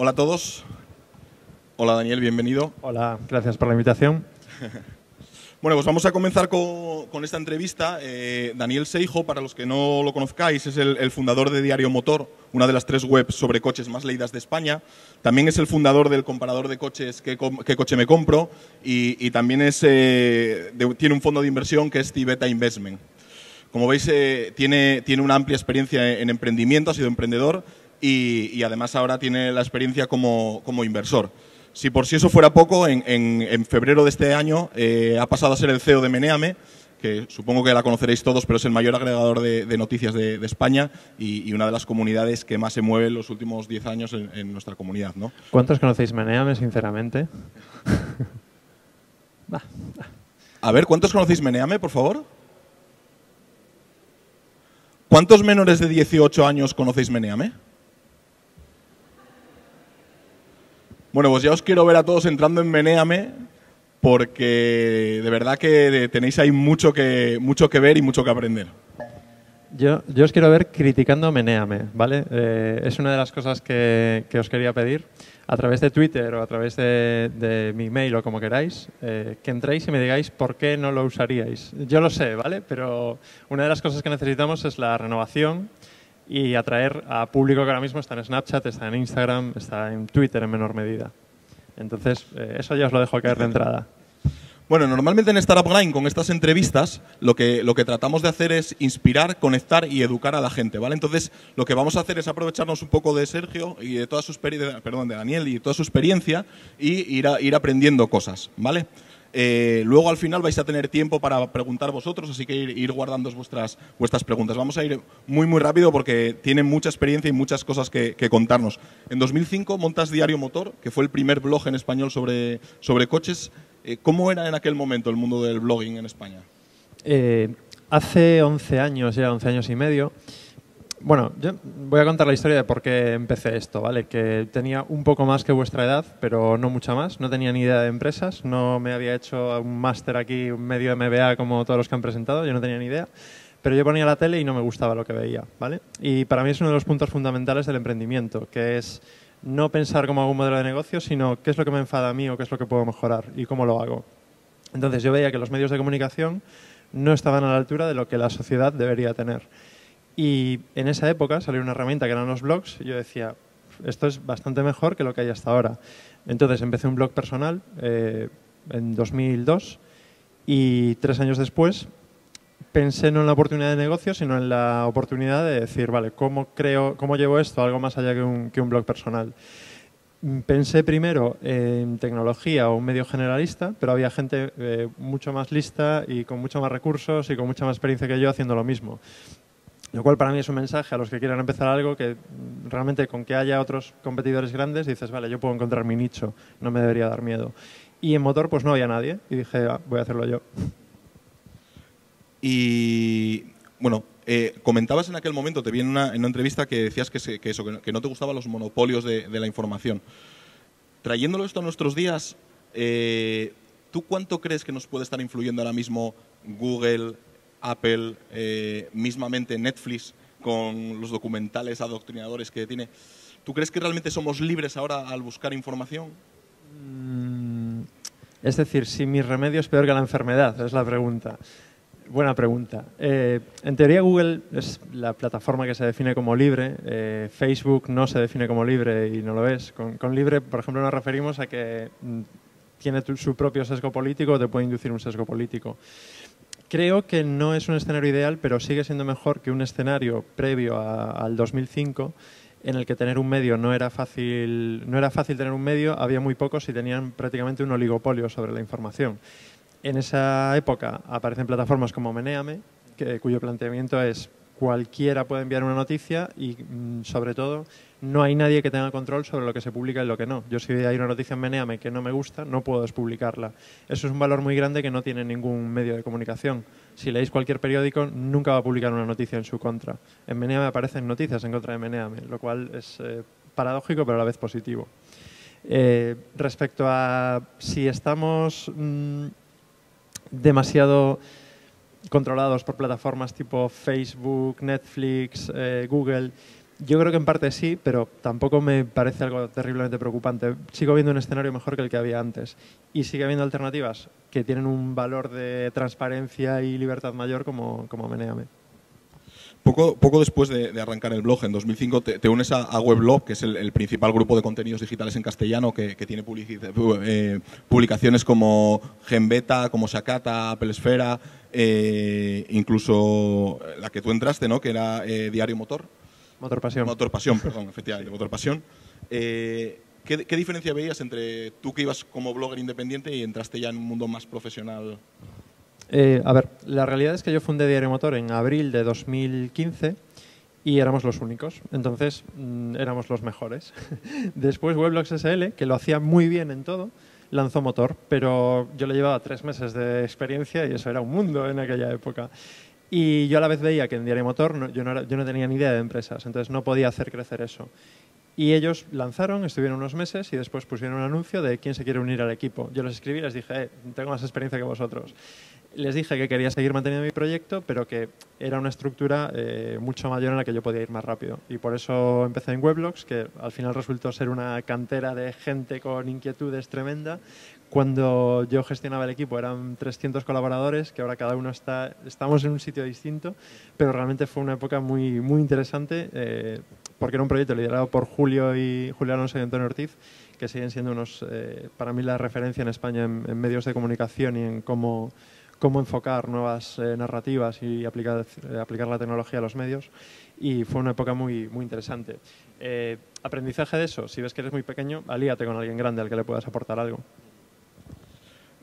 Hola a todos. Hola Daniel, bienvenido. Hola, gracias por la invitación. Bueno, pues vamos a comenzar con esta entrevista. Daniel Seijo, para los que no lo conozcáis, es el fundador de Diario Motor, una de las 3 webs sobre coches más leídas de España. También es el fundador del comparador de coches ¿Qué coche me compro? Y también tiene un fondo de inversión que es Tibeta Investment. Como veis, tiene una amplia experiencia en emprendimiento, ha sido emprendedor y además ahora tiene la experiencia como inversor. Si por si eso fuera poco, en febrero de este año ha pasado a ser el CEO de Meneame, que supongo que la conoceréis todos, pero es el mayor agregador de noticias de España y una de las comunidades que más se mueve en los últimos 10 años en nuestra comunidad, ¿no? ¿Cuántos conocéis Meneame, sinceramente? A ver, ¿cuántos conocéis Meneame, por favor? ¿Cuántos menores de 18 años conocéis Meneame? Bueno, pues ya os quiero ver a todos entrando en Meneame, porque de verdad que tenéis ahí mucho que ver y mucho que aprender. Yo os quiero ver criticando Meneame, ¿vale? Es una de las cosas que os quería pedir. A través de Twitter o a través de mi email o como queráis, que entréis y me digáis por qué no lo usaríais. Yo lo sé, ¿vale? Pero una de las cosas que necesitamos es la renovación y atraer a público que ahora mismo está en Snapchat, está en Instagram, está en Twitter en menor medida. Entonces, eso ya os lo dejo caer de entrada. Bueno, normalmente en Startup Grind, con estas entrevistas, lo que tratamos de hacer es inspirar, conectar y educar a la gente, ¿vale? Entonces, lo que vamos a hacer es aprovecharnos un poco de Sergio y de toda su experiencia, de Daniel y toda su experiencia y ir aprendiendo cosas, ¿vale? Luego al final vais a tener tiempo para preguntar vosotros, así que ir guardando vuestras preguntas. Vamos a ir muy rápido porque tienen mucha experiencia y muchas cosas que contarnos. En 2005 montas Diario Motor, que fue el primer blog en español sobre coches. ¿Cómo era en aquel momento el mundo del blogging en España? Hace 11 años, ya 11 años y medio. Bueno, yo voy a contar la historia de por qué empecé esto, ¿vale? Que tenía un poco más que vuestra edad, pero no mucha más. No tenía ni idea de empresas, no me había hecho un máster aquí, un medio MBA como todos los que han presentado, yo no tenía ni idea. Pero yo ponía la tele y no me gustaba lo que veía, ¿vale? Y para mí es uno de los puntos fundamentales del emprendimiento, que es no pensar cómo hago un modelo de negocio, sino qué es lo que me enfada a mí o qué es lo que puedo mejorar y cómo lo hago. Entonces yo veía que los medios de comunicación no estaban a la altura de lo que la sociedad debería tener. Y en esa época salió una herramienta que eran los blogs y yo decía, esto es bastante mejor que lo que hay hasta ahora. Entonces empecé un blog personal en 2002 y 3 años después pensé no en la oportunidad de negocio, sino en la oportunidad de decir, vale, ¿cómo llevo esto a algo más allá que un blog personal? Pensé primero en tecnología o un medio generalista, pero había gente mucho más lista y con mucho más recursos y con mucha más experiencia que yo haciendo lo mismo. Lo cual para mí es un mensaje a los que quieran empezar algo que realmente con que haya otros competidores grandes dices, vale, yo puedo encontrar mi nicho, no me debería dar miedo. Y en motor pues no había nadie y dije, voy a hacerlo yo. Y bueno, comentabas en aquel momento, te vi en una entrevista que decías que no te gustaban los monopolios de la información. Trayéndolo esto a nuestros días, ¿tú cuánto crees que nos puede estar influyendo ahora mismo Google, Apple, mismamente Netflix, con los documentales adoctrinadores que tiene? ¿Tú crees que realmente somos libres ahora al buscar información? Es decir, si mi remedio es peor que la enfermedad, es la pregunta. Buena pregunta. En teoría Google es la plataforma que se define como libre. Facebook no se define como libre y no lo es. Con libre, por ejemplo, nos referimos a que tiene su propio sesgo político o te puede inducir un sesgo político. Creo que no es un escenario ideal, pero sigue siendo mejor que un escenario previo al 2005 en el que tener un medio no era fácil tener un medio, había muy pocos y tenían prácticamente un oligopolio sobre la información. En esa época aparecen plataformas como Meneame, cuyo planteamiento es cualquiera puede enviar una noticia y, sobre todo, no hay nadie que tenga control sobre lo que se publica y lo que no. Yo, si hay una noticia en Meneame que no me gusta, no puedo despublicarla. Eso es un valor muy grande que no tiene ningún medio de comunicación. Si leéis cualquier periódico, nunca va a publicar una noticia en su contra. En Meneame aparecen noticias en contra de Meneame, lo cual es paradójico pero a la vez positivo. Respecto a si estamos demasiado controlados por plataformas tipo Facebook, Netflix, Google, Yo creo que en parte sí, pero tampoco me parece algo terriblemente preocupante. Sigo viendo un escenario mejor que el que había antes. Y sigue habiendo alternativas que tienen un valor de transparencia y libertad mayor como Meneame. Poco después de arrancar el blog, en 2005, te unes a Weblog, que es el principal grupo de contenidos digitales en castellano, que tiene publicaciones como Genbeta, como Sakata, Apple Esfera, incluso la que tú entraste, ¿no?, que era Diario Motor. Motor Pasión. Motor Pasión, perdón, efectivamente, Motor Pasión. ¿Qué diferencia veías entre tú que ibas como blogger independiente y entraste ya en un mundo más profesional? A ver, la realidad es que yo fundé Diario Motor en abril de 2015 y éramos los únicos. Entonces, éramos los mejores. Después Weblogs SL, que lo hacía muy bien en todo, lanzó Motor, pero yo le llevaba 3 meses de experiencia y eso era un mundo en aquella época. Y yo a la vez veía que en Diario Motor yo no tenía ni idea de empresas, entonces no podía hacer crecer eso. Y ellos lanzaron, estuvieron unos meses y después pusieron un anuncio de quién se quiere unir al equipo. Yo les escribí y les dije, tengo más experiencia que vosotros. Les dije que quería seguir manteniendo mi proyecto, pero que era una estructura mucho mayor en la que yo podía ir más rápido. Y por eso empecé en Weblogs, que al final resultó ser una cantera de gente con inquietudes tremenda. Cuando yo gestionaba el equipo eran 300 colaboradores, que ahora cada uno estamos en un sitio distinto, pero realmente fue una época muy, muy interesante, porque era un proyecto liderado por Julio Alonso y Antonio Ortiz, que siguen siendo para mí la referencia en España en medios de comunicación y en cómo enfocar nuevas narrativas y aplicar la tecnología a los medios. Y fue una época muy, muy interesante. Aprendizaje de eso, si ves que eres muy pequeño, alíate con alguien grande al que le puedas aportar algo.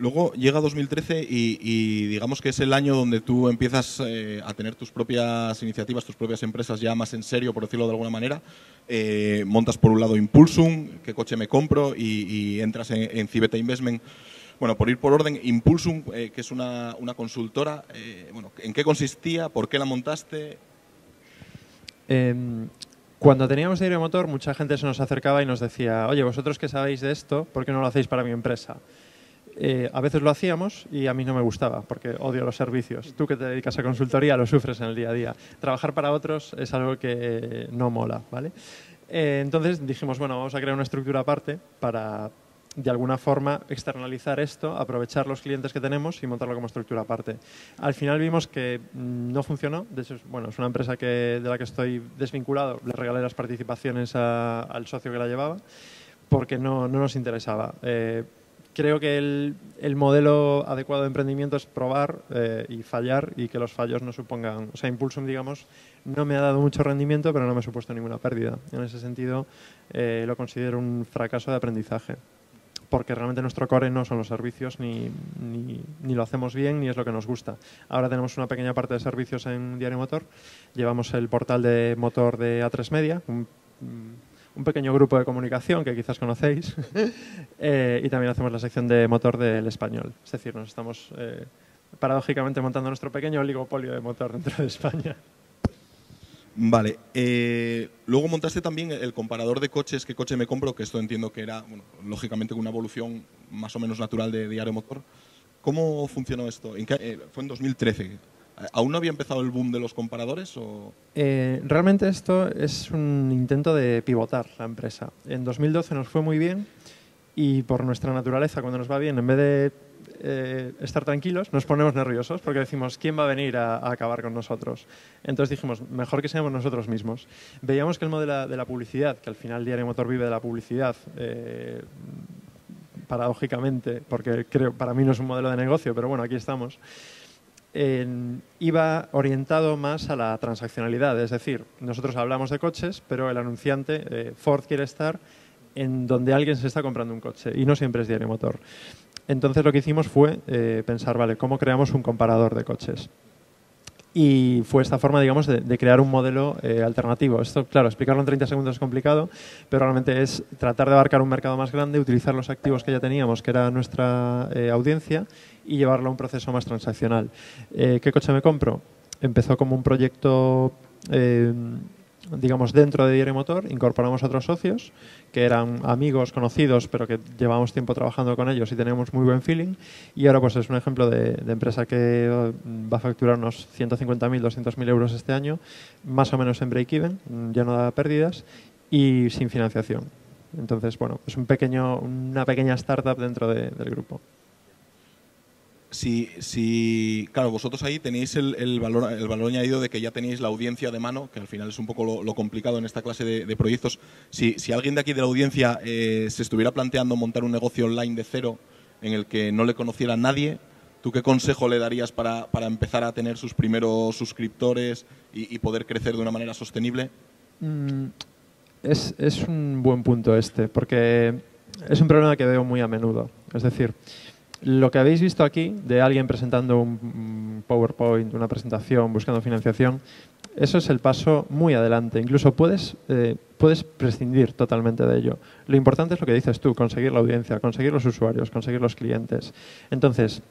Luego llega 2013 y digamos que es el año donde tú empiezas a tener tus propias iniciativas, tus propias empresas ya más en serio, por decirlo de alguna manera. Montas por un lado Impulsum, qué coche me compro, y entras en Civeta Investment. Bueno, por ir por orden, Impulsum, que es una consultora, ¿en qué consistía? ¿Por qué la montaste? Cuando teníamos Diario Motor, mucha gente se nos acercaba y nos decía, oye, vosotros que sabéis de esto, ¿por qué no lo hacéis para mi empresa? A veces lo hacíamos y a mí no me gustaba porque odio los servicios. Tú que te dedicas a consultoría lo sufres en el día a día. Trabajar para otros es algo que no mola, ¿vale? Entonces dijimos, bueno, vamos a crear una estructura aparte para, de alguna forma, externalizar esto, aprovechar los clientes que tenemos y montarlo como estructura aparte. Al final vimos que no funcionó. De hecho, es una empresa de la que estoy desvinculado. Le regalé las participaciones al socio que la llevaba porque no nos interesaba. Creo que el modelo adecuado de emprendimiento es probar y fallar y que los fallos no supongan... O sea, Impulsum, digamos, no me ha dado mucho rendimiento, pero no me ha supuesto ninguna pérdida. En ese sentido, lo considero un fracaso de aprendizaje, porque realmente nuestro core no son los servicios, ni lo hacemos bien, ni es lo que nos gusta. Ahora tenemos una pequeña parte de servicios en Diario Motor. Llevamos el portal de motor de A3 Media, un pequeño grupo de comunicación que quizás conocéis, y también hacemos la sección de motor del Español. Es decir, nos estamos paradójicamente montando nuestro pequeño oligopolio de motor dentro de España. Vale. Luego montaste también el comparador de coches, qué coche me compro, que esto entiendo que era, lógicamente, una evolución más o menos natural de Diario Motor. ¿Cómo funcionó esto? Fue en 2013. ¿Aún no había empezado el boom de los comparadores? Realmente esto es un intento de pivotar la empresa. En 2012 nos fue muy bien y por nuestra naturaleza, cuando nos va bien, en vez de estar tranquilos, nos ponemos nerviosos porque decimos, ¿quién va a venir a acabar con nosotros? Entonces dijimos, mejor que seamos nosotros mismos. Veíamos que el modelo de la publicidad, que al final Diario Motor vive de la publicidad, paradójicamente, porque para mí no es un modelo de negocio, pero bueno, aquí estamos, iba orientado más a la transaccionalidad. Es decir, nosotros hablamos de coches, pero el anunciante, Ford, quiere estar en donde alguien se está comprando un coche y no siempre es Diario Motor. Entonces lo que hicimos fue pensar, vale, ¿cómo creamos un comparador de coches? Y fue esta forma, digamos, de crear un modelo alternativo. Esto, claro, explicarlo en 30 segundos es complicado, pero realmente es tratar de abarcar un mercado más grande, utilizar los activos que ya teníamos, que era nuestra audiencia, y llevarlo a un proceso más transaccional. ¿Qué coche me compro? Empezó como un proyecto digamos, dentro de Diario Motor, incorporamos otros socios que eran amigos, conocidos, pero que llevamos tiempo trabajando con ellos y tenemos muy buen feeling. Y ahora pues es un ejemplo de empresa que va a facturar unos 150.000, 200.000 euros este año, más o menos en break-even, ya no da pérdidas y sin financiación. Entonces, bueno, es una pequeña startup dentro del grupo. Claro, vosotros ahí tenéis el valor añadido de que ya tenéis la audiencia de mano, que al final es un poco lo complicado en esta clase de proyectos. Si alguien de aquí de la audiencia se estuviera planteando montar un negocio online de cero en el que no le conociera nadie, ¿tú qué consejo le darías para empezar a tener sus primeros suscriptores y poder crecer de una manera sostenible? Es un buen punto porque es un problema que veo muy a menudo. Es decir, lo que habéis visto aquí de alguien presentando un PowerPoint, una presentación, buscando financiación, eso es el paso muy adelante. Incluso puedes prescindir totalmente de ello. Lo importante es lo que dices tú, conseguir la audiencia, conseguir los usuarios, conseguir los clientes. Entonces,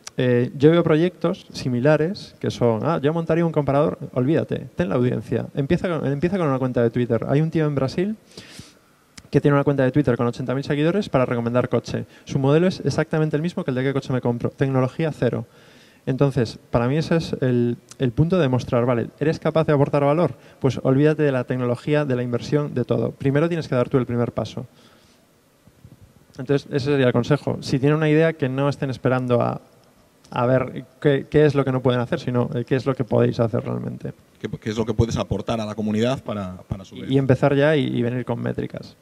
yo veo proyectos similares que son, yo montaría un comparador, olvídate, ten la audiencia. Empieza con una cuenta de Twitter. Hay un tío en Brasil que tiene una cuenta de Twitter con 80.000 seguidores para recomendar coche. Su modelo es exactamente el mismo que el de qué coche me compro. Tecnología cero. Entonces, para mí ese es el punto de demostrar, vale, ¿eres capaz de aportar valor? Pues olvídate de la tecnología, de la inversión, de todo. Primero tienes que dar tú el primer paso. Entonces, ese sería el consejo. Si tienen una idea, que no estén esperando a ver qué es lo que no pueden hacer, sino qué es lo que podéis hacer realmente. ¿Qué es lo que puedes aportar a la comunidad para subir? Y empezar ya y venir con métricas.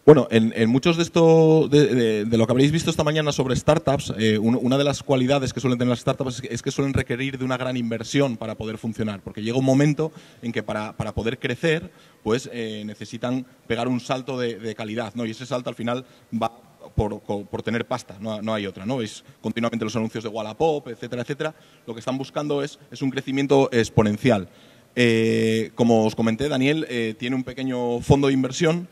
Bueno, en muchos de lo que habréis visto esta mañana sobre startups, una de las cualidades que suelen tener las startups es que suelen requerir de una gran inversión para poder funcionar, porque llega un momento en que para poder crecer, pues necesitan pegar un salto de calidad, ¿no? Y ese salto al final va por tener pasta, no hay otra, ¿no? Veis continuamente los anuncios de Wallapop, etcétera, etcétera. Lo que están buscando es un crecimiento exponencial. Como os comenté, Daniel tiene un pequeño fondo de inversión.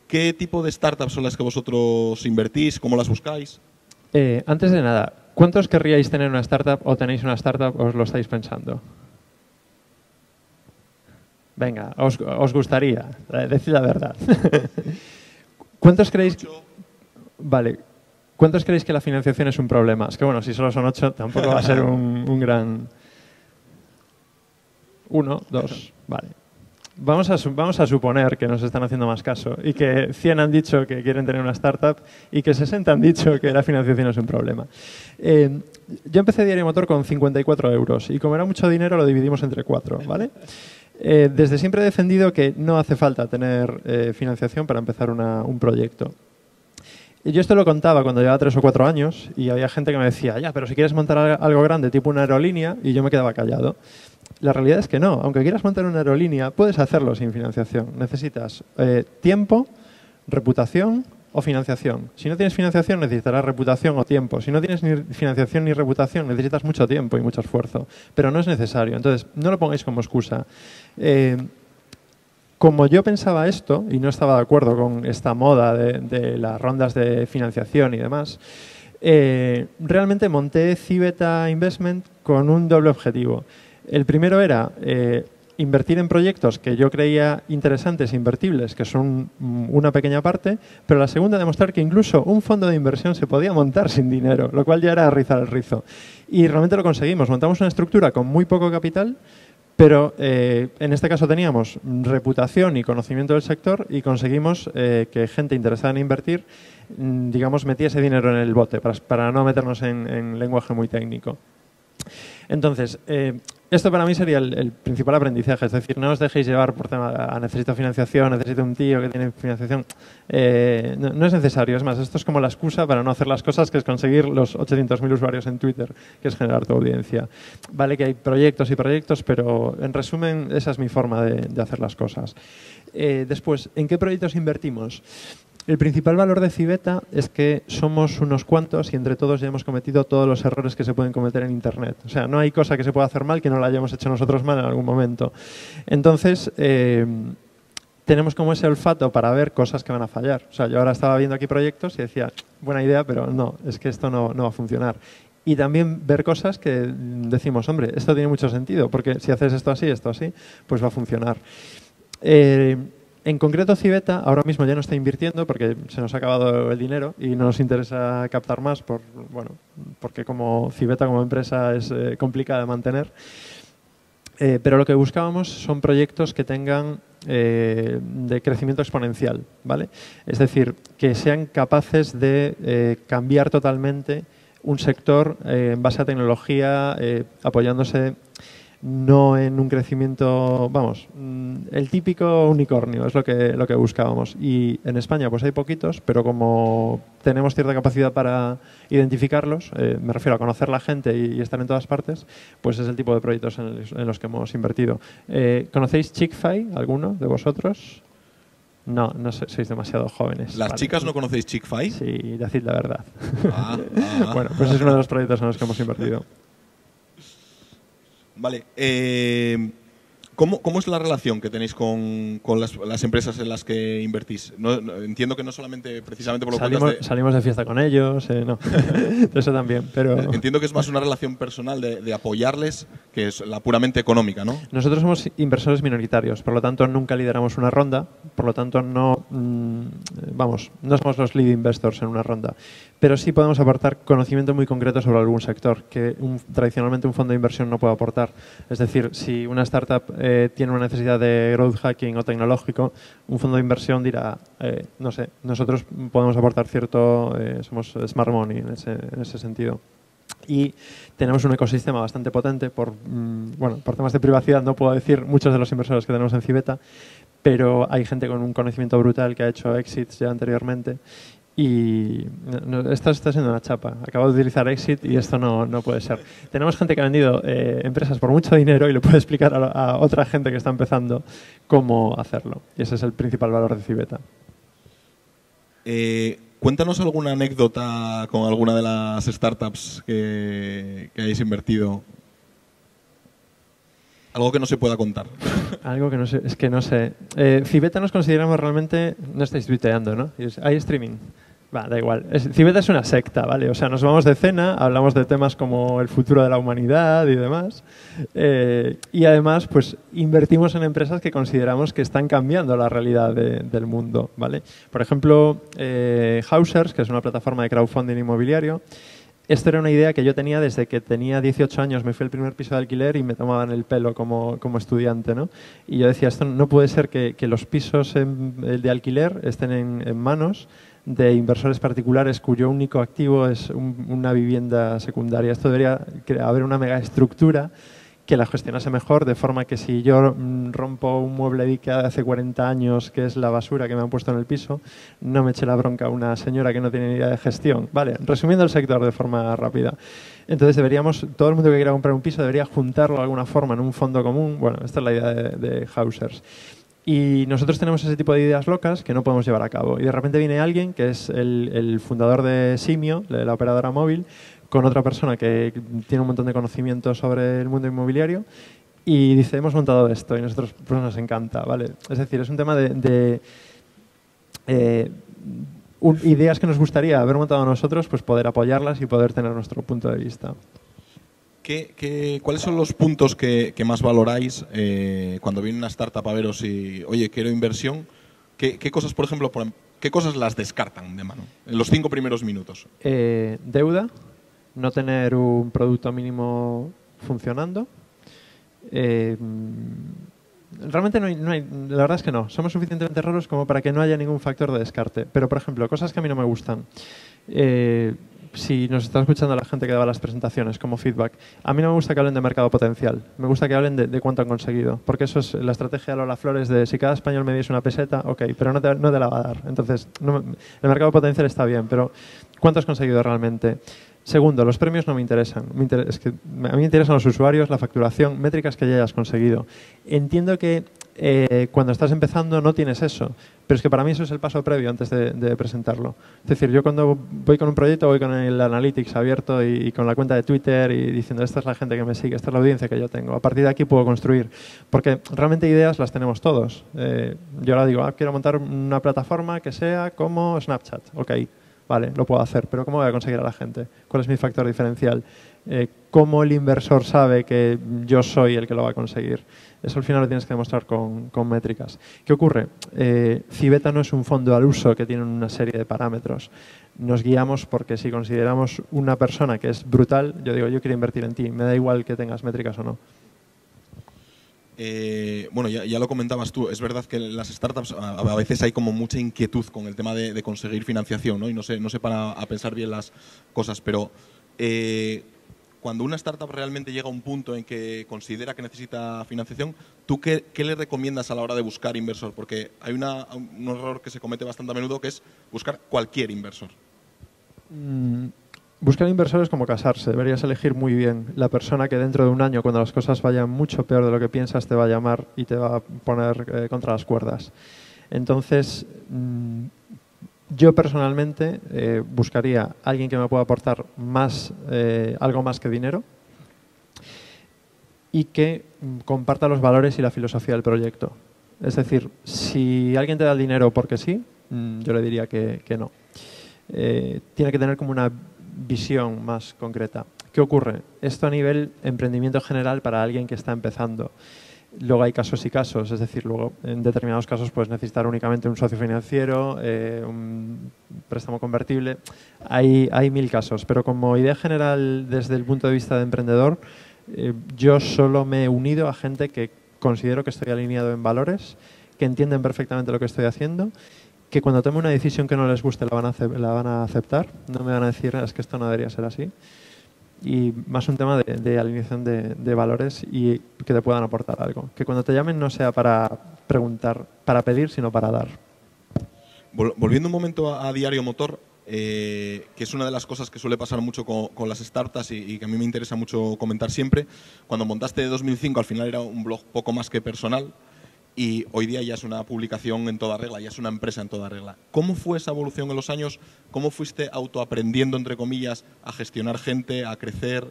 ¿Qué tipo de startups son las que vosotros invertís? ¿Cómo las buscáis? Antes de nada, ¿cuántos querríais tener una startup o tenéis una startup o os lo estáis pensando? Venga, os gustaría, decid la verdad. ¿Cuántos creéis? Vale. ¿Cuántos creéis que la financiación es un problema? Es que bueno, si solo son 8, tampoco va a ser un gran... 1, 2, vale. Vamos a suponer que nos están haciendo más caso y que 100 han dicho que quieren tener una startup y que 60 han dicho que la financiación es un problema. Yo empecé Diario Motor con 54 euros y como era mucho dinero lo dividimos entre 4, ¿vale? Desde siempre he defendido que no hace falta tener financiación para empezar un proyecto. Y yo esto lo contaba cuando llevaba 3 o 4 años y había gente que me decía, ya, pero si quieres montar algo grande, tipo una aerolínea, y yo me quedaba callado. La realidad es que no. Aunque quieras montar una aerolínea, puedes hacerlo sin financiación. Necesitas tiempo, reputación o financiación. Si no tienes financiación, necesitarás reputación o tiempo. Si no tienes ni financiación ni reputación, necesitas mucho tiempo y mucho esfuerzo. Pero no es necesario. Entonces, no lo pongáis como excusa. Como yo pensaba esto, y no estaba de acuerdo con esta moda de las rondas de financiación y demás, realmente monté Civeta Investment con un doble objetivo. El primero era invertir en proyectos que yo creía interesantes e invertibles, que son una pequeña parte, pero la segunda, demostrar que incluso un fondo de inversión se podía montar sin dinero, lo cual ya era rizar el rizo. Y realmente lo conseguimos. Montamos una estructura con muy poco capital, pero en este caso teníamos reputación y conocimiento del sector y conseguimos que gente interesada en invertir, digamos, metiese dinero en el bote, para no meternos en lenguaje muy técnico. Entonces, esto para mí sería el principal aprendizaje, es decir, no os dejéis llevar por tema necesito financiación, necesito un tío que tiene financiación. No es necesario, es más, esto es como la excusa para no hacer las cosas, que es conseguir los 800.000 usuarios en Twitter, que es generar tu audiencia. Vale que hay proyectos y proyectos, pero en resumen, esa es mi forma de hacer las cosas. Después, ¿en qué proyectos invertimos? El principal valor de Civeta es que somos unos cuantos y entre todos ya hemos cometido todos los errores que se pueden cometer en Internet. O sea, no hay cosa que se pueda hacer mal que no la hayamos hecho nosotros mal en algún momento. Entonces, tenemos como ese olfato para ver cosas que van a fallar. O sea, yo ahora estaba viendo aquí proyectos y decía, buena idea, pero no, es que esto no va a funcionar. y también ver cosas que decimos, hombre, esto tiene mucho sentido, porque si haces esto así, pues va a funcionar. En concreto, Civeta ahora mismo ya no está invirtiendo porque se nos ha acabado el dinero y no nos interesa captar más, porque como Civeta como empresa es complicada de mantener. Pero lo que buscábamos son proyectos que tengan de crecimiento exponencial, ¿vale? Es decir, que sean capaces de cambiar totalmente un sector en base a tecnología, apoyándose no en un crecimiento, el típico unicornio es lo que buscábamos. Y en España pues hay poquitos, pero como tenemos cierta capacidad para identificarlos, me refiero a conocer la gente y estar en todas partes, pues es el tipo de proyectos en los que hemos invertido. ¿Conocéis Chick-Fi, alguno de vosotros? No sois demasiado jóvenes. ¿Las chicas no conocéis Chick-Fi? Sí, decid la verdad. Bueno, pues es uno de los proyectos en los que hemos invertido. Vale. ¿Cómo es la relación que tenéis con las empresas en las que invertís? Entiendo que no solamente precisamente por lo que salimos de fiesta con ellos, no. Eso también, pero... Entiendo que es más una relación personal de apoyarles que es la puramente económica, ¿no? Nosotros somos inversores minoritarios, por lo tanto nunca lideramos una ronda, por lo tanto no somos los lead investors en una ronda, pero sí podemos aportar conocimiento muy concreto sobre algún sector que tradicionalmente un fondo de inversión no puede aportar. Es decir, si una startup tiene una necesidad de growth hacking o tecnológico, un fondo de inversión dirá, no sé, nosotros podemos aportar somos smart money en ese sentido. Y tenemos un ecosistema bastante potente por temas de privacidad. No puedo decir muchos de los inversores que tenemos en Civeta, pero hay gente con un conocimiento brutal que ha hecho exits ya anteriormente. Y esto está siendo una chapa. Acabo de utilizar Exit y esto no puede ser. Tenemos gente que ha vendido empresas por mucho dinero y le puede explicar a otra gente que está empezando cómo hacerlo. Y ese es el principal valor de Civeta. Cuéntanos alguna anécdota con alguna de las startups que hayáis invertido. Algo que no se pueda contar. Algo que no sé, es que no sé. Civeta nos consideramos realmente... No estáis tuiteando, ¿no? Hay streaming. Da igual. Civeta es una secta, ¿vale? O sea, nos vamos de cena, hablamos de temas como el futuro de la humanidad y demás. Y además, pues, invertimos en empresas que consideramos que están cambiando la realidad del mundo, ¿vale? Por ejemplo, Housers, que es una plataforma de crowdfunding inmobiliario. Esto era una idea que yo tenía desde que tenía 18 años. Me fui al primer piso de alquiler y me tomaban el pelo como estudiante, ¿no? Y yo decía, esto no puede ser que los pisos de alquiler estén en manos de inversores particulares cuyo único activo es una vivienda secundaria. Esto debería haber una mega estructura que la gestionase mejor, de forma que si yo rompo un mueble de IKEA de hace 40 años, que es la basura que me han puesto en el piso, no me eche la bronca a una señora que no tiene ni idea de gestión. Vale, resumiendo el sector de forma rápida. Entonces todo el mundo que quiera comprar un piso debería juntarlo de alguna forma en un fondo común. Bueno, esta es la idea de Housers. Y nosotros tenemos ese tipo de ideas locas que no podemos llevar a cabo. Y de repente viene alguien que es el fundador de Simio, de la operadora móvil, con otra persona que tiene un montón de conocimiento sobre el mundo inmobiliario y dice, hemos montado esto y nosotros pues nos encanta, ¿vale? Es decir, es un tema de ideas que nos gustaría haber montado nosotros, pues poder apoyarlas y poder tener nuestro punto de vista. ¿Cuáles son los puntos que más valoráis cuando viene una startup a veros y, oye, quiero inversión? ¿Qué cosas, por ejemplo, qué cosas las descartan de mano en los 5 primeros minutos? Deuda. No tener un producto mínimo funcionando. Realmente no hay, la verdad es que no. Somos suficientemente raros como para que no haya ningún factor de descarte. Pero, por ejemplo, cosas que a mí no me gustan. Si nos está escuchando la gente que daba las presentaciones como feedback, a mí no me gusta que hablen de mercado potencial. Me gusta que hablen de cuánto han conseguido. Porque eso es la estrategia de Lola Flores de si cada español me diese una peseta, ok, pero no te la va a dar. Entonces, el mercado potencial está bien, pero ¿cuánto has conseguido realmente? Segundo, los premios no me interesan. A mí me interesan los usuarios, la facturación, métricas que ya hayas conseguido. Entiendo que cuando estás empezando no tienes eso, pero es que para mí eso es el paso previo antes de presentarlo. Es decir, yo cuando voy con un proyecto voy con el Analytics abierto y con la cuenta de Twitter y diciendo esta es la gente que me sigue, esta es la audiencia que yo tengo. A partir de aquí puedo construir, porque realmente ideas las tenemos todos. Yo ahora digo, quiero montar una plataforma que sea como Snapchat. Ok, Vale, lo puedo hacer, pero ¿cómo voy a conseguir a la gente? ¿Cuál es mi factor diferencial? ¿Cómo el inversor sabe que yo soy el que lo va a conseguir? Eso al final lo tienes que demostrar con métricas. ¿Qué ocurre? Civeta no es un fondo al uso que tiene una serie de parámetros. Nos guiamos porque si consideramos una persona que es brutal, yo digo, yo quiero invertir en ti, me da igual que tengas métricas o no. Bueno, ya lo comentabas tú, es verdad que en las startups a veces hay como mucha inquietud con el tema de conseguir financiación, ¿no? Y no se para a pensar bien las cosas, pero cuando una startup realmente llega a un punto en que considera que necesita financiación, ¿tú qué le recomiendas a la hora de buscar inversor? Porque hay un error que se comete bastante a menudo, que es buscar cualquier inversor. Buscar inversores es como casarse. Deberías elegir muy bien la persona que dentro de un año, cuando las cosas vayan mucho peor de lo que piensas, te va a llamar y te va a poner contra las cuerdas. Entonces, yo personalmente buscaría a alguien que me pueda aportar algo más que dinero y que comparta los valores y la filosofía del proyecto. Es decir, si alguien te da el dinero porque sí, yo le diría que no. Tiene que tener como una visión más concreta. ¿Qué ocurre? Esto a nivel emprendimiento general para alguien que está empezando. Luego hay casos y casos, es decir, luego en determinados casos puedes necesitar únicamente un socio financiero, un préstamo convertible. Hay 1000 casos, pero como idea general desde el punto de vista de emprendedor, yo solo me he unido a gente que considero que estoy alineado en valores, que entienden perfectamente lo que estoy haciendo, que cuando tome una decisión que no les guste la van a aceptar, no me van a decir es que esto no debería ser así. Y más un tema de alineación de valores y que te puedan aportar algo. Que cuando te llamen no sea para preguntar, para pedir, sino para dar. Volviendo un momento a Diario Motor, que es una de las cosas que suele pasar mucho con las startups y que a mí me interesa mucho comentar siempre. Cuando montaste 2005 al final era un blog poco más que personal. Y hoy día ya es una publicación en toda regla, ya es una empresa en toda regla. ¿Cómo fue esa evolución en los años? ¿Cómo fuiste autoaprendiendo, entre comillas, a gestionar gente, a crecer?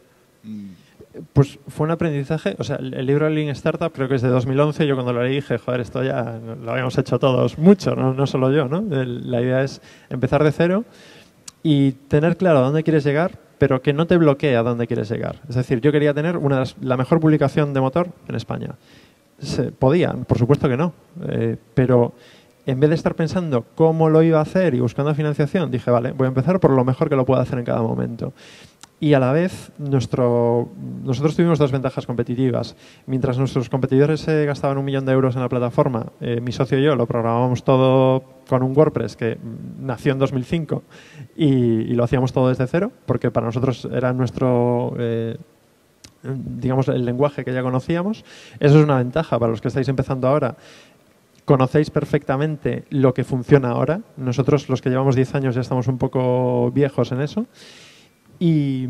Pues fue un aprendizaje. O sea, el libro Lean Startup creo que es de 2011. Yo cuando lo leí dije, joder, esto ya lo habíamos hecho todos mucho, no solo yo, ¿no? La idea es empezar de cero y tener claro a dónde quieres llegar, pero que no te bloquee a dónde quieres llegar. Es decir, yo quería tener la mejor publicación de motor en España. Se podía, por supuesto que no, pero en vez de estar pensando cómo lo iba a hacer y buscando financiación, dije, vale, voy a empezar por lo mejor que lo puedo hacer en cada momento. Y a la vez, nosotros tuvimos dos ventajas competitivas. Mientras nuestros competidores se gastaban 1 millón de euros en la plataforma, mi socio y yo lo programábamos todo con un WordPress que nació en 2005 y lo hacíamos todo desde cero, porque para nosotros era nuestro... digamos, el lenguaje que ya conocíamos. Eso es una ventaja para los que estáis empezando ahora. Conocéis perfectamente lo que funciona ahora. Nosotros, los que llevamos 10 años, ya estamos un poco viejos en eso. Y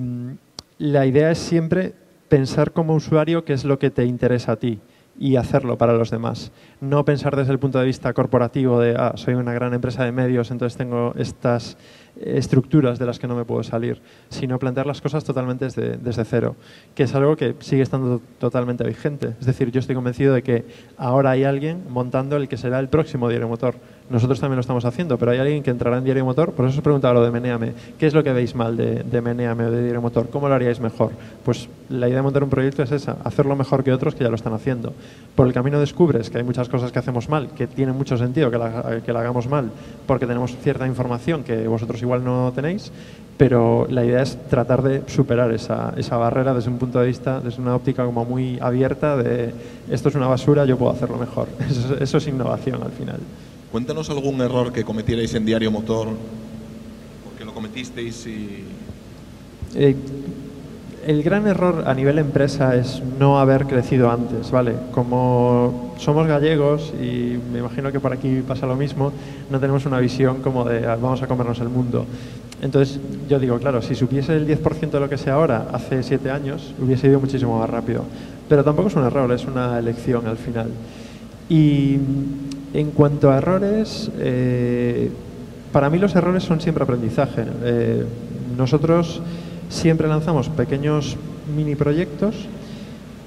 la idea es siempre pensar como usuario qué es lo que te interesa a ti y hacerlo para los demás. No pensar desde el punto de vista corporativo de soy una gran empresa de medios, entonces tengo estas estructuras de las que no me puedo salir, sino plantear las cosas totalmente desde cero, que es algo que sigue estando totalmente vigente. Es decir, yo estoy convencido de que ahora hay alguien montando el que será el próximo Diario Motor. Nosotros también lo estamos haciendo, pero hay alguien que entrará en Diario Motor. Por eso os preguntaba lo de Menéame. ¿Qué es lo que veis mal de Menéame o de Diario Motor? ¿Cómo lo haríais mejor? Pues la idea de montar un proyecto es esa, hacerlo mejor que otros que ya lo están haciendo. Por el camino descubres que hay muchas cosas que hacemos mal, que tiene mucho sentido que la hagamos mal, porque tenemos cierta información que vosotros igual no tenéis, pero la idea es tratar de superar esa barrera desde un punto de vista, desde una óptica como muy abierta de esto es una basura, yo puedo hacerlo mejor. Eso es innovación al final. Cuéntanos algún error que cometierais en Diario Motor, porque lo cometisteis y... El gran error a nivel empresa es no haber crecido antes, ¿vale? Como somos gallegos y me imagino que por aquí pasa lo mismo, no tenemos una visión como de vamos a comernos el mundo. Entonces yo digo, claro, si supiese el 10% de lo que sé ahora hace 7 años, hubiese ido muchísimo más rápido. Pero tampoco es un error, es una elección al final. Y en cuanto a errores, para mí los errores son siempre aprendizaje. Nosotros siempre lanzamos pequeños mini proyectos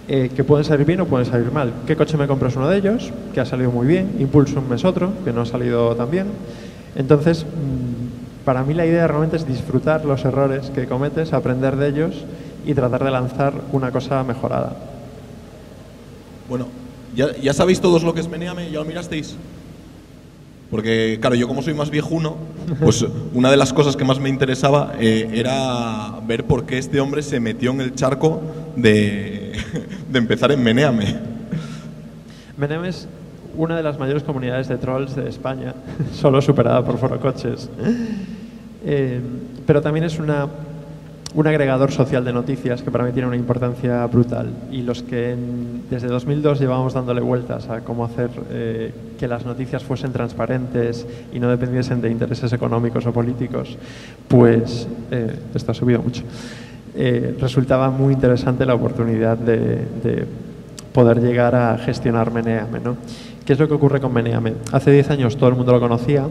que pueden salir bien o pueden salir mal. ¿Qué coche me compro? Es uno de ellos, que ha salido muy bien. Impulsum es otro, que no ha salido tan bien. Entonces, Para mí la idea realmente es disfrutar los errores que cometes, aprender de ellos y tratar de lanzar una cosa mejorada. Bueno, ¿ya sabéis todos lo que es Meneame? ¿Ya lo mirasteis? Porque, claro, yo como soy más viejuno, pues una de las cosas que más me interesaba era ver por qué este hombre se metió en el charco de empezar en Meneame. Meneame es una de las mayores comunidades de trolls de España, solo superada por Forocoches. Pero también es un agregador social de noticias que para mí tiene una importancia brutal, y los que desde 2002 llevábamos dándole vueltas a cómo hacer que las noticias fuesen transparentes y no dependiesen de intereses económicos o políticos, pues esto ha subido mucho. Resultaba muy interesante la oportunidad de poder llegar a gestionar Meneame, ¿no? ¿Qué es lo que ocurre con Meneame? Hace 10 años todo el mundo lo conocía,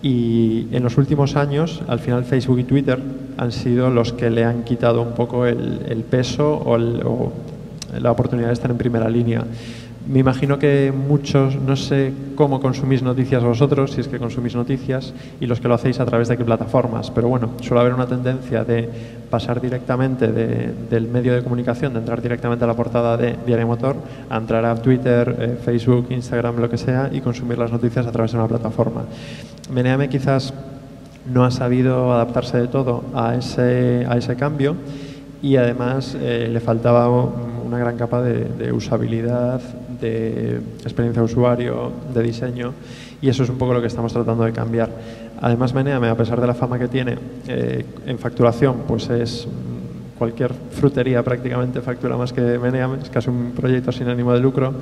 y en los últimos años, al final Facebook y Twitter han sido los que le han quitado un poco el peso o la oportunidad de estar en primera línea. Me imagino que muchos, no sé cómo consumís noticias vosotros, si es que consumís noticias, y los que lo hacéis a través de qué plataformas, pero bueno, suele haber una tendencia de pasar directamente del medio de comunicación, de entrar directamente a la portada de Diario Motor, a entrar a Twitter, Facebook, Instagram, lo que sea, y consumir las noticias a través de una plataforma. Meneame quizás no ha sabido adaptarse de todo a ese cambio, y además le faltaba una gran capa de usabilidad, de experiencia de usuario, de diseño, y eso es un poco lo que estamos tratando de cambiar. Además, Meneame, a pesar de la fama que tiene en facturación, pues es cualquier frutería prácticamente factura más que Meneame, es casi un proyecto sin ánimo de lucro,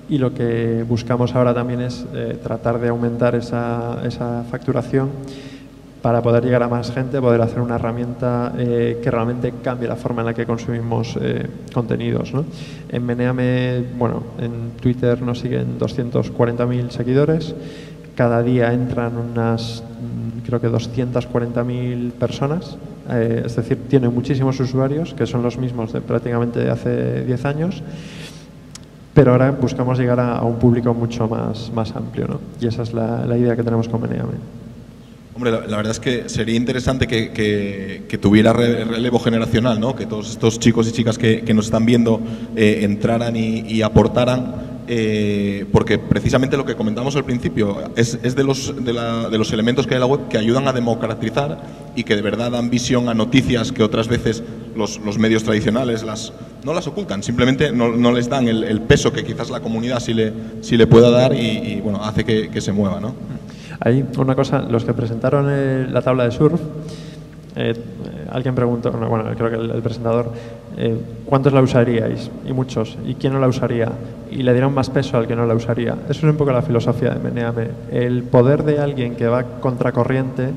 y lo que buscamos ahora también es tratar de aumentar esa facturación para poder llegar a más gente, poder hacer una herramienta que realmente cambie la forma en la que consumimos contenidos, ¿no? En Meneame, bueno, en Twitter nos siguen 240.000 seguidores, cada día entran creo que 240.000 personas, es decir, tiene muchísimos usuarios, que son los mismos de prácticamente hace 10 años, pero ahora buscamos llegar a un público mucho más amplio, ¿no? Y esa es la idea que tenemos con Meneame. Hombre, la verdad es que sería interesante que tuviera relevo generacional, ¿no? Que todos estos chicos y chicas que nos están viendo entraran y aportaran, porque precisamente lo que comentamos al principio es de los elementos que hay en la web que ayudan a democratizar y que de verdad dan visión a noticias que otras veces los medios tradicionales no las ocultan, simplemente no les dan el peso que quizás la comunidad sí le pueda dar y bueno, hace que se mueva, ¿no? Hay una cosa, los que presentaron la tabla de surf, alguien preguntó, bueno, creo que el presentador, ¿cuántos la usaríais? Y muchos. ¿Y quién no la usaría? Y le dieron más peso al que no la usaría. Eso es un poco la filosofía de Meneame. El poder de alguien que va contracorriente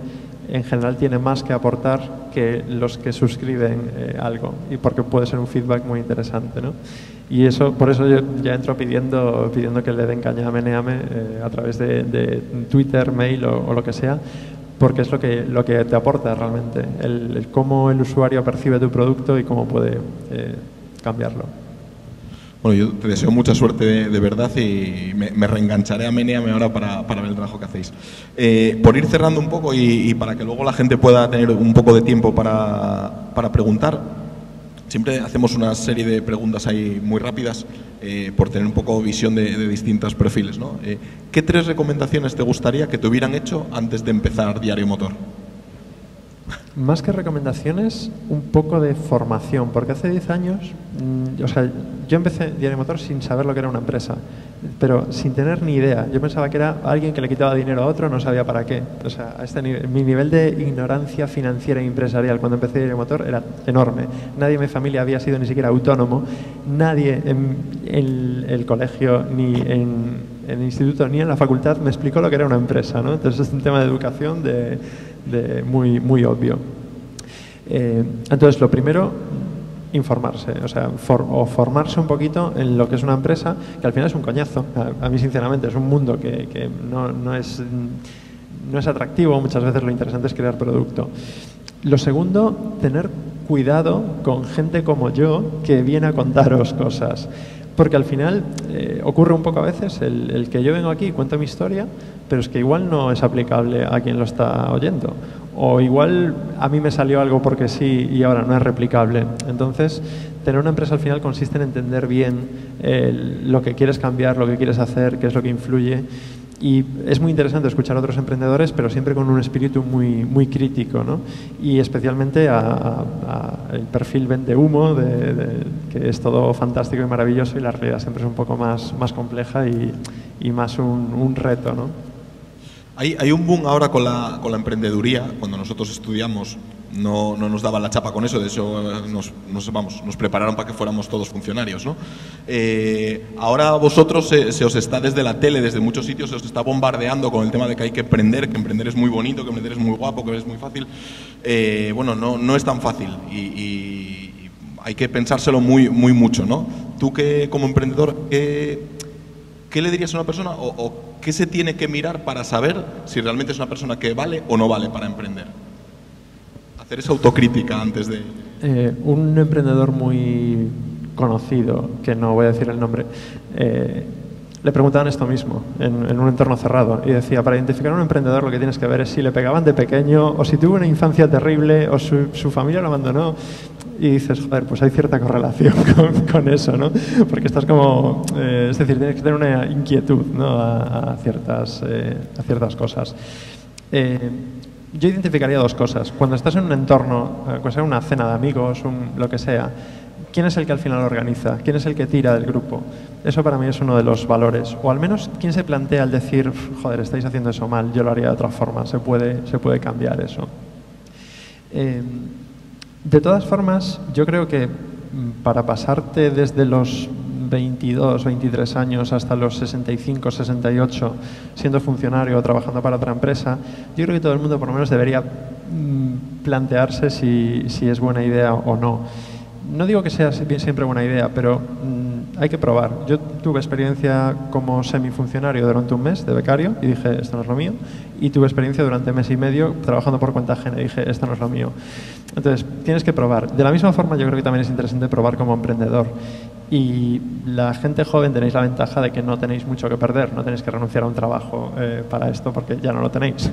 en general tiene más que aportar que los que suscriben algo, y porque puede ser un feedback muy interesante, ¿no? Y eso, por eso yo ya entro pidiendo que le den caña a Meneame a través de Twitter, mail o lo que sea, porque es lo que te aporta realmente, el cómo el usuario percibe tu producto y cómo puede cambiarlo. Bueno, yo te deseo mucha suerte de verdad, y me reengancharé a Meneame ahora para ver el trabajo que hacéis. Por ir cerrando un poco y para que luego la gente pueda tener un poco de tiempo para preguntar, siempre hacemos una serie de preguntas ahí muy rápidas por tener un poco visión de distintos perfiles, ¿no? ¿Qué 3 recomendaciones te gustaría que te hubieran hecho antes de empezar Diario Motor? Más que recomendaciones, un poco de formación, porque hace 10 años, yo empecé Diario Motor sin saber lo que era una empresa, pero sin tener ni idea. Yo pensaba que era alguien que le quitaba dinero a otro, no sabía para qué. O sea, a este nivel, mi nivel de ignorancia financiera e empresarial cuando empecé Diario Motor era enorme. Nadie en mi familia había sido ni siquiera autónomo, nadie en el colegio, ni en el instituto, ni en la facultad me explicó lo que era una empresa, ¿no? Entonces es un tema de educación muy obvio. Entonces, lo primero, informarse, formarse un poquito en lo que es una empresa, que al final es un coñazo. A mí, sinceramente, es un mundo que no es atractivo. Muchas veces lo interesante es crear producto. Lo segundo, tener cuidado con gente como yo que viene a contaros cosas, Porque al final ocurre un poco a veces el que yo vengo aquí y cuento mi historia, pero es que igual no es aplicable a quien lo está oyendo. O igual a mí me salió algo porque sí y ahora no es replicable. Entonces, tener una empresa al final consiste en entender bien lo que quieres cambiar, lo que quieres hacer, qué es lo que influye. Y es muy interesante escuchar a otros emprendedores, pero siempre con un espíritu muy crítico, ¿no? Y especialmente el perfil vende humo, que es todo fantástico y maravilloso, y la realidad siempre es un poco más compleja y más un reto, ¿no? Hay un boom ahora con la emprendeduría. Cuando nosotros estudiamos no nos daban la chapa con eso, de hecho nos prepararon para que fuéramos todos funcionarios, ¿no? Ahora vosotros se os está desde la tele, desde muchos sitios, se os está bombardeando con el tema de que hay que emprender es muy bonito, que emprender es muy guapo, que es muy fácil. Bueno, no es tan fácil y hay que pensárselo muy mucho, ¿no? Tú como emprendedor, ¿qué le dirías a una persona o qué se tiene que mirar para saber si realmente es una persona que vale o no vale para emprender? Hacer esa autocrítica antes de... Un emprendedor muy conocido, que no voy a decir el nombre, le preguntaban esto mismo en un entorno cerrado y decía, para identificar a un emprendedor lo que tienes que ver es si le pegaban de pequeño o si tuvo una infancia terrible o su familia lo abandonó. Y dices, joder, pues hay cierta correlación con eso, ¿no? Porque estás como... es decir, tienes que tener una inquietud, ¿no? a ciertas cosas. Yo identificaría dos cosas. Cuando estás en un entorno, pues sea una cena de amigos, lo que sea, ¿quién es el que al final organiza? ¿Quién es el que tira del grupo? Eso para mí es uno de los valores. O al menos, ¿quién se plantea al decir, joder, estáis haciendo eso mal, yo lo haría de otra forma, se puede cambiar eso? De todas formas, yo creo que para pasarte desde los 22, 23 años hasta los 65, 68, siendo funcionario o trabajando para otra empresa, yo creo que todo el mundo por lo menos debería plantearse si es buena idea o no. No digo que sea siempre buena idea, pero hay que probar. Yo tuve experiencia como semifuncionario durante un mes de becario y dije, esto no es lo mío. Y tuve experiencia durante mes y medio trabajando por cuenta ajena y dije, esto no es lo mío. Entonces, tienes que probar. De la misma forma, yo creo que también es interesante probar como emprendedor. Y la gente joven tenéis la ventaja de que no tenéis mucho que perder, no tenéis que renunciar a un trabajo para esto porque ya no lo tenéis.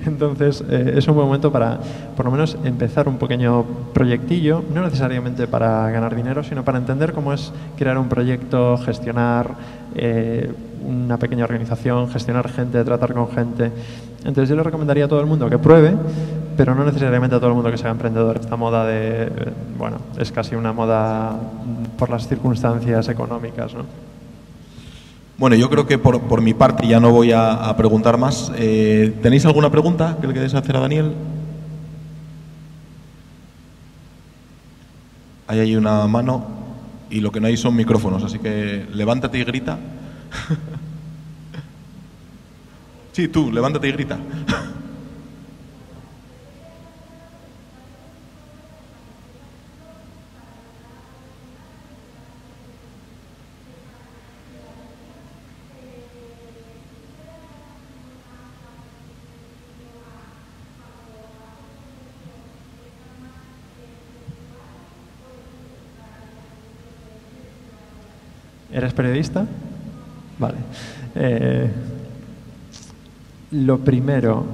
Entonces, es un buen momento para, por lo menos, empezar un pequeño proyectillo, no necesariamente para ganar dinero, sino para entender cómo es crear un proyecto, gestionar una pequeña organización, gestionar gente, tratar con gente. Entonces, yo le recomendaría a todo el mundo que pruebe, pero no necesariamente a todo el mundo que sea emprendedor. Esta moda bueno, es casi una moda por las circunstancias económicas, ¿no? Bueno, yo creo que por mi parte ya no voy a preguntar más. ¿Tenéis alguna pregunta que le queréis hacer a Daniel? Ahí hay una mano y lo que no hay son micrófonos, así que levántate y grita. Sí, tú, levántate y grita. ¿Eres periodista? Vale. Lo primero,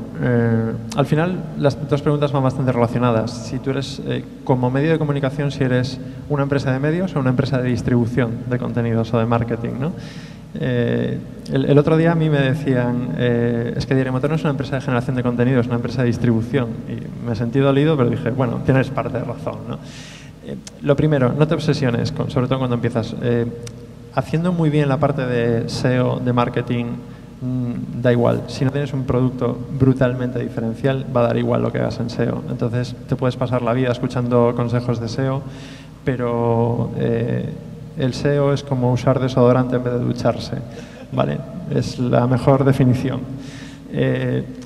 al final las dos preguntas van bastante relacionadas. Si tú eres, como medio de comunicación, si eres una empresa de medios o una empresa de distribución de contenidos o de marketing, ¿no? El otro día a mí me decían, es que Diario Motor no es una empresa de generación de contenidos, es una empresa de distribución. Y me sentí dolido, pero dije, bueno, tienes parte de razón, ¿no? Lo primero, no te obsesiones, sobre todo cuando empiezas. Haciendo muy bien la parte de SEO, de marketing, da igual. Si no tienes un producto brutalmente diferencial, va a dar igual lo que hagas en SEO. Entonces, te puedes pasar la vida escuchando consejos de SEO, pero el SEO es como usar desodorante en vez de ducharse, ¿vale? Es la mejor definición.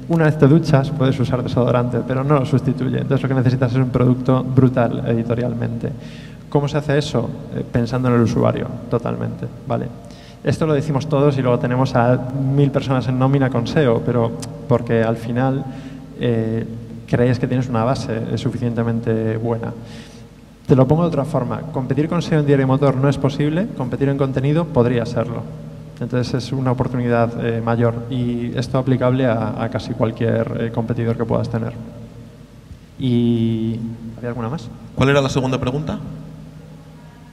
Una vez te duchas, puedes usar desodorante, pero no lo sustituye. Entonces, lo que necesitas es un producto brutal editorialmente. ¿Cómo se hace eso? Pensando en el usuario, totalmente, ¿vale? Esto lo decimos todos y luego tenemos a 1000 personas en nómina con SEO, pero porque al final creéis que tienes una base suficientemente buena. Te lo pongo de otra forma. Competir con SEO en diario motor no es posible, competir en contenido podría serlo. Entonces es una oportunidad mayor y esto aplicable a casi cualquier competidor que puedas tener. ¿Y había alguna más? ¿Cuál era la segunda pregunta?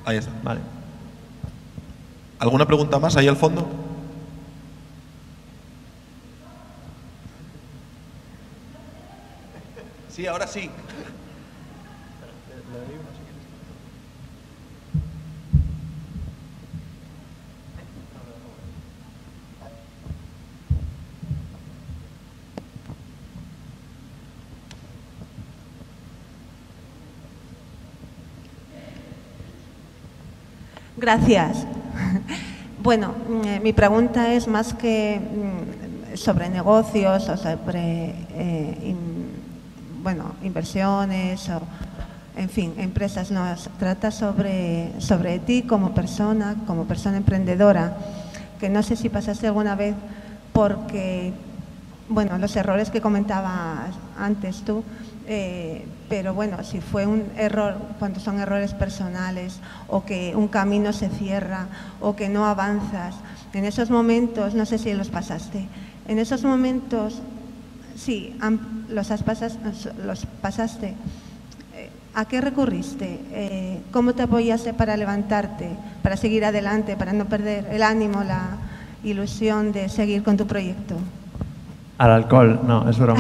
Ahí está. Vale. ¿Alguna pregunta más ahí al fondo? Sí, ahora sí. Gracias. Bueno, mi pregunta es más que sobre negocios o sobre inversiones o, en fin, empresas. No, trata sobre ti como persona emprendedora, que no sé si pasaste alguna vez porque, bueno, los errores que comentabas antes tú, pero bueno, si fue un error, cuando son errores personales o que un camino se cierra o que no avanzas, en esos momentos, no sé si los pasaste, en esos momentos, sí, los pasaste, ¿a qué recurriste? ¿Cómo te apoyaste para levantarte, para seguir adelante, para no perder el ánimo, la ilusión de seguir con tu proyecto? Al alcohol, no, es broma.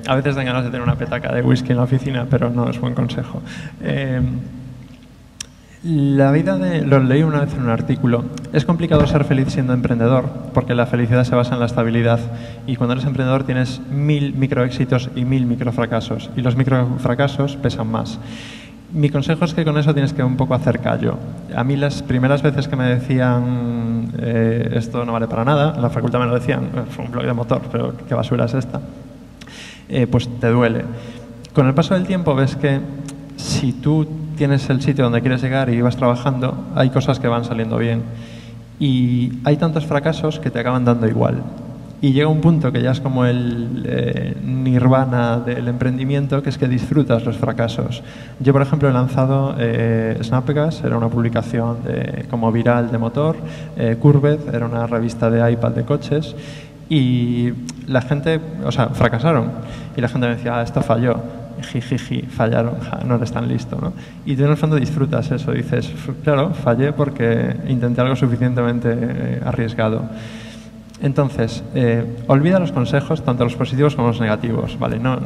A veces dan ganas de tener una petaca de whisky en la oficina, pero no es buen consejo. La vida lo leí una vez en un artículo. Es complicado ser feliz siendo emprendedor, porque la felicidad se basa en la estabilidad. Y cuando eres emprendedor tienes 1000 microéxitos y 1000 microfracasos. Y los microfracasos pesan más. Mi consejo es que con eso tienes que un poco hacer callo. A mí las primeras veces que me decían esto no vale para nada, en la facultad me lo decían, fue un blog de motor, pero qué basura es esta, pues te duele. Con el paso del tiempo ves que si tú tienes el sitio donde quieres llegar y vas trabajando, hay cosas que van saliendo bien. Y hay tantos fracasos que te acaban dando igual. Y llega un punto que ya es como el nirvana del emprendimiento, que es que disfrutas los fracasos. Yo, por ejemplo, he lanzado Snapgas, era una publicación como viral de motor, Curved, era una revista de iPad de coches, y la gente, o sea, fracasaron. Y la gente me decía, esto falló. Jijiji, fallaron, no eres tan listo, ¿no? Y tú en el fondo disfrutas eso, dices, claro, fallé porque intenté algo suficientemente arriesgado. Entonces, olvida los consejos, tanto los positivos como los negativos, ¿vale? No,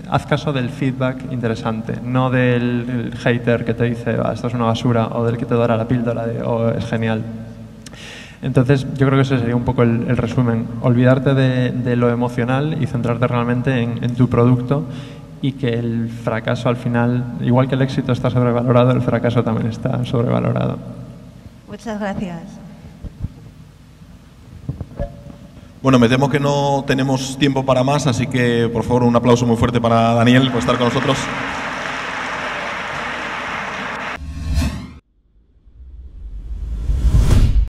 haz caso del feedback interesante, no del hater que te dice, esto es una basura, o del que te dará la píldora de, es genial. Entonces, yo creo que ese sería un poco el resumen. Olvidarte de lo emocional y centrarte realmente en tu producto, y que el fracaso al final, igual que el éxito está sobrevalorado, el fracaso también está sobrevalorado. Muchas gracias. Bueno, me temo que no tenemos tiempo para más, así que por favor un aplauso muy fuerte para Daniel por estar con nosotros.